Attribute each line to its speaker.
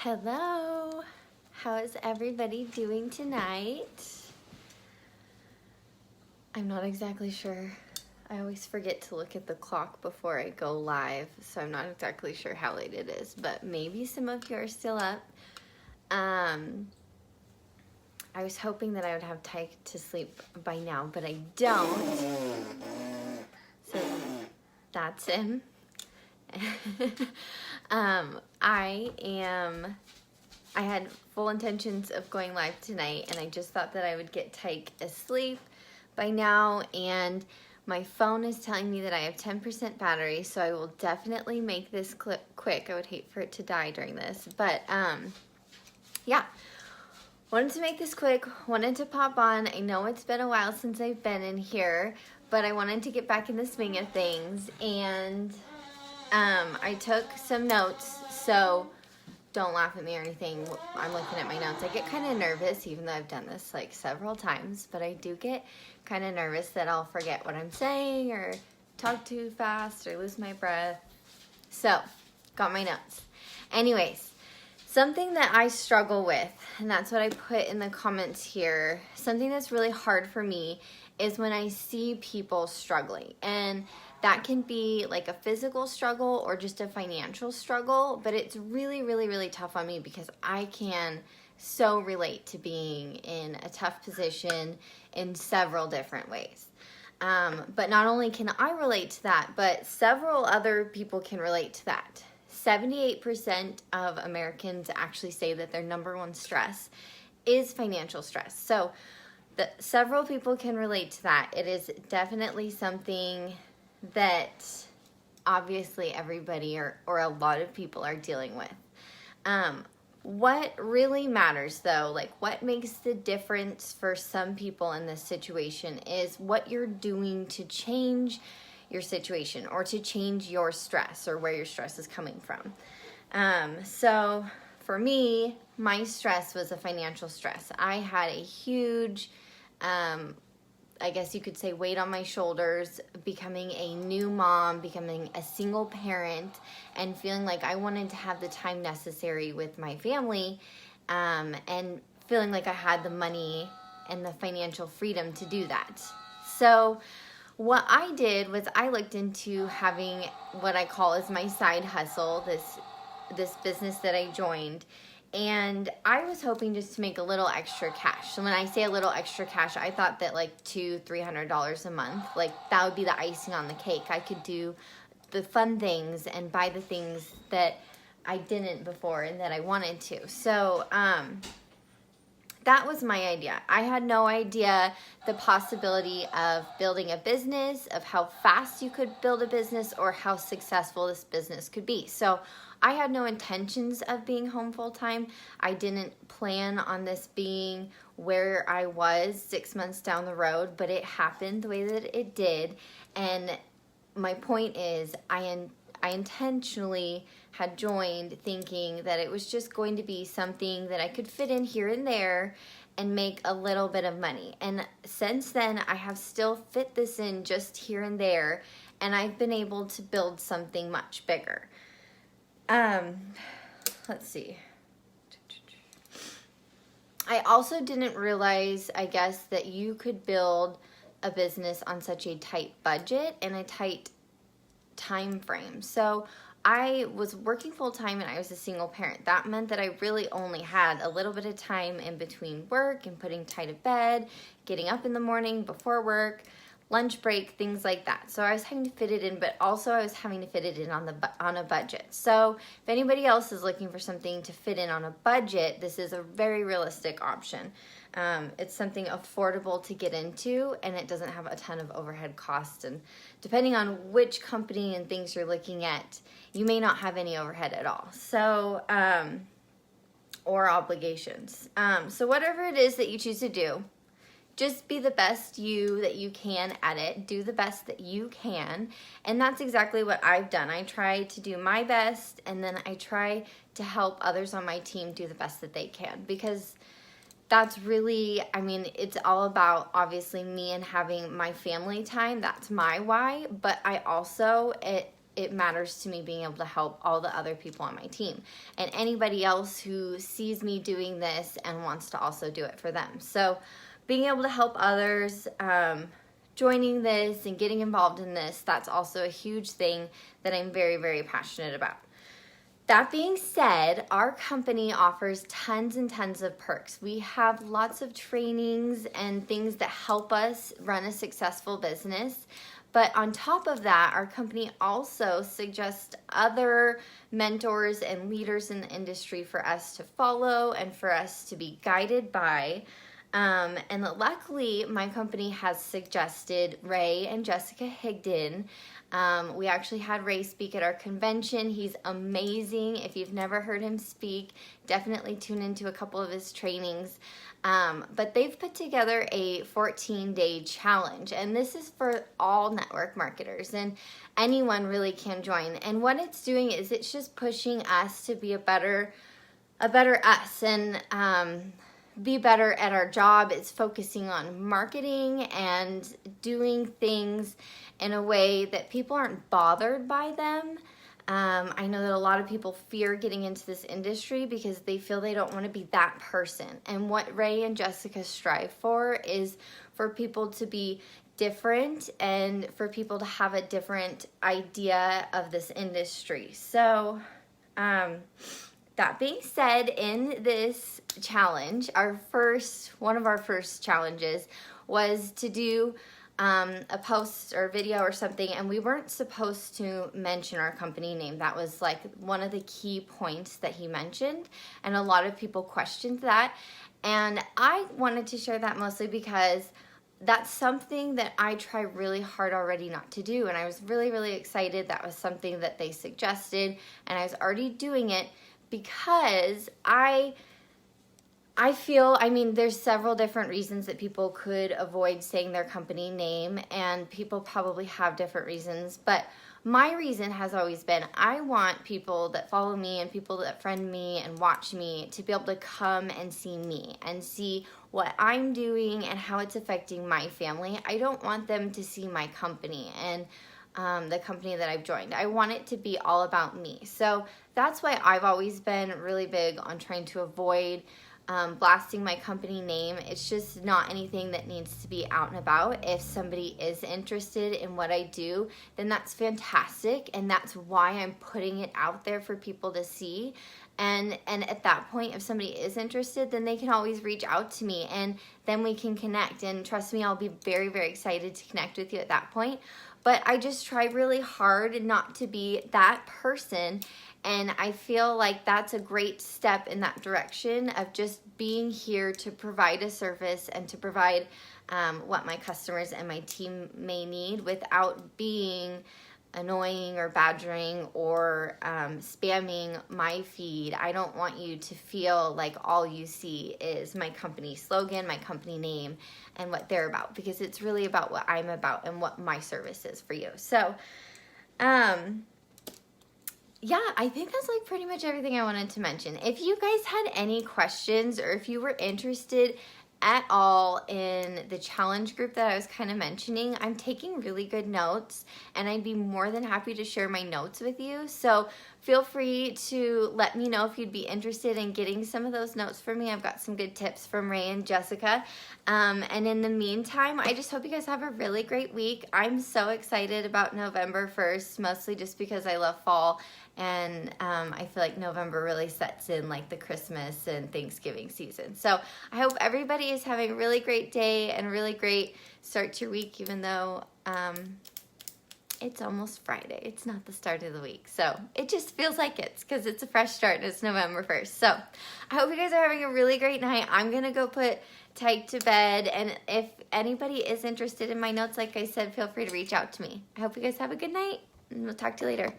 Speaker 1: Hello, how is everybody doing tonight? I'm not exactly sure. I always forget to look at the clock before I go live, so I'm not exactly sure how late it is, but maybe some of you are still up. I was hoping that I would have Tyke to sleep by now, but I don't. So that's him. I had full intentions of going live tonight, and I just thought that I would get Tyke asleep by now, and my phone is telling me that I have 10% battery, so I will definitely make this clip quick. I would hate for it to die during this, but yeah. Wanted to make this quick, wanted to pop on. I know it's been a while since I've been in here, but I wanted to get back in the swing of things, and I took some notes, so don't laugh at me or anything. I'm looking at my notes. I get kind of nervous, even though I've done this like several times, but I do get kind of nervous that I'll forget what I'm saying or talk too fast or lose my breath. So, got my notes. Anyways, something that I struggle with, and that's what I put in the comments here, something that's really hard for me is when I see people struggling. And that can be like a physical struggle or just a financial struggle, but it's really, really, really tough on me because I can so relate to being in a tough position in several different ways. But not only can I relate to that, but several other people can relate to that. 78% of Americans actually say that their number one stress is financial stress. So several people can relate to that. It is definitely something that obviously everybody or a lot of people are dealing with. What really matters though, like what makes the difference for some people in this situation is what you're doing to change your situation or to change your stress or where your stress is coming from. So for me, my stress was a financial stress. I had a huge, I guess you could say, weight on my shoulders, becoming a new mom, becoming a single parent, and feeling like I wanted to have the time necessary with my family, and feeling like I had the money and the financial freedom to do that. So what I did was I looked into having what I call as my side hustle, this business that I joined. And I was hoping just to make a little extra cash. So when I say a little extra cash, I thought that like $200-300 a month, like that would be the icing on the cake. I could do the fun things and buy the things that I didn't before and that I wanted to. So that was my idea. I had no idea the possibility of building a business, of how fast you could build a business, or how successful this business could be. So I had no intentions of being home full time. I didn't plan on this being where I was 6 months down the road, but it happened the way that it did. And my point is, I intentionally had joined thinking that it was just going to be something that I could fit in here and there and make a little bit of money. And since then, I have still fit this in just here and there, and I've been able to build something much bigger. Let's see. I also didn't realize, I guess, that you could build a business on such a tight budget and a tight time frame. So I was working full time and I was a single parent. That meant that I really only had a little bit of time in between work and putting Ty to bed, getting up in the morning before work, lunch break, things like that. So I was having to fit it in, but also I was having to fit it in on a budget. So if anybody else is looking for something to fit in on a budget, this is a very realistic option. It's something affordable to get into, and it doesn't have a ton of overhead costs. And depending on which company and things you're looking at, you may not have any overhead at all. So, or obligations. So whatever it is that you choose to do, just be the best you that you can at it. Do the best that you can. And that's exactly what I've done. I try to do my best, and then I try to help others on my team do the best that they can. Because that's really, I mean, it's all about obviously me and having my family time. That's my why. But I also, it matters to me being able to help all the other people on my team and anybody else who sees me doing this and wants to also do it for them. So being able to help others, joining this and getting involved in this, that's also a huge thing that I'm very, very passionate about. That being said, our company offers tons and tons of perks. We have lots of trainings and things that help us run a successful business. But on top of that, our company also suggests other mentors and leaders in the industry for us to follow and for us to be guided by. And luckily, my company has suggested Ray and Jessica Higdon. We actually had Ray speak at our convention. He's amazing. If you've never heard him speak, definitely tune into a couple of his trainings. But they've put together a 14-day challenge, and this is for all network marketers, and anyone really can join. And what it's doing is it's just pushing us to be a better us and be better at our job. It's focusing on marketing and doing things in a way that people aren't bothered by them. I know that a lot of people fear getting into this industry because they feel they don't want to be that person. And what Ray and Jessica strive for is for people to be different and for people to have a different idea of this industry. So, that being said, in this challenge, one of our first challenges was to do a post or video or something, and we weren't supposed to mention our company name. That was like one of the key points that he mentioned, and a lot of people questioned that. And I wanted to share that mostly because that's something that I try really hard already not to do, and I was really, really excited. That was something that they suggested, and I was already doing it because I feel, there's several different reasons that people could avoid saying their company name, and people probably have different reasons, but my reason has always been I want people that follow me and people that friend me and watch me to be able to come and see me and see what I'm doing and how it's affecting my family. I don't want them to see my company and the company that I've joined. I want it to be all about me. So that's why I've always been really big on trying to avoid blasting my company name. It's just not anything that needs to be out and about. If somebody is interested in what I do, then that's fantastic, and that's why I'm putting it out there for people to see. And at that point, if somebody is interested, then they can always reach out to me, and then we can connect. And trust me, I'll be very, very excited to connect with you at that point. But I just try really hard not to be that person. And I feel like that's a great step in that direction of just being here to provide a service and to provide what my customers and my team may need without being annoying or badgering or spamming my feed. I don't want you to feel like all you see is my company slogan, my company name, and what they're about, because it's really about what I'm about and what my service is for you. So, yeah, I think that's like pretty much everything I wanted to mention. If you guys had any questions or if you were interested at all in the challenge group that I was kind of mentioning, I'm taking really good notes, and I'd be more than happy to share my notes with you. So feel free to let me know if you'd be interested in getting some of those notes from me. I've got some good tips from Ray and Jessica. And in the meantime, I just hope you guys have a really great week. I'm so excited about November 1st, mostly just because I love fall. And I feel like November really sets in like the Christmas and Thanksgiving season. So I hope everybody is having a really great day and really great start to your week, even though it's almost Friday. It's not the start of the week. So it just feels like it's because it's a fresh start and it's November 1st. So I hope you guys are having a really great night. I'm going to go put Tyke to bed. And if anybody is interested in my notes, like I said, feel free to reach out to me. I hope you guys have a good night, and we'll talk to you later.